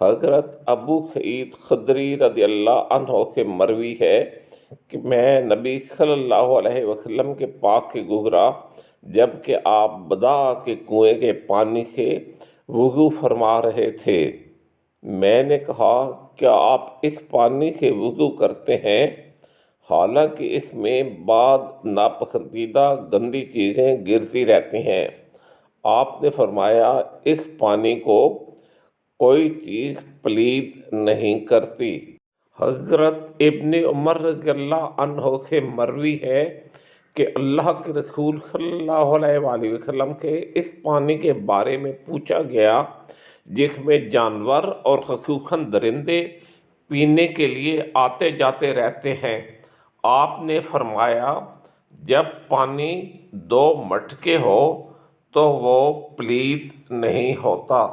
حضرت ابو سعید خدری رضی اللہ عنہ سے مروی ہے کہ میں نبی صلی اللہ علیہ وسلم کے پاس سے گزرا جبکہ آپ بدا کے کنویں کے پانی سے وضو فرما رہے تھے۔ میں نے کہا، کیا آپ اس پانی سے وضو کرتے ہیں؟ حالانکہ اس میں بعض ناپسندیدہ گندی چیزیں گرتی رہتی ہیں۔ آپ نے فرمایا، اس پانی کو کوئی چیز پلید نہیں کرتی۔ حضرت ابن عمر رضی اللہ عنہ سے مروی ہے کہ اللہ کے رسول صلی اللہ علیہ وآلہ وسلم سے اس پانی کے بارے میں پوچھا گیا جس میں جانور اور خصوصاً درندے پینے کے لیے آتے جاتے رہتے ہیں۔ آپ نے فرمایا، جب پانی 2 مٹکے ہو تو وہ پلید نہیں ہوتا۔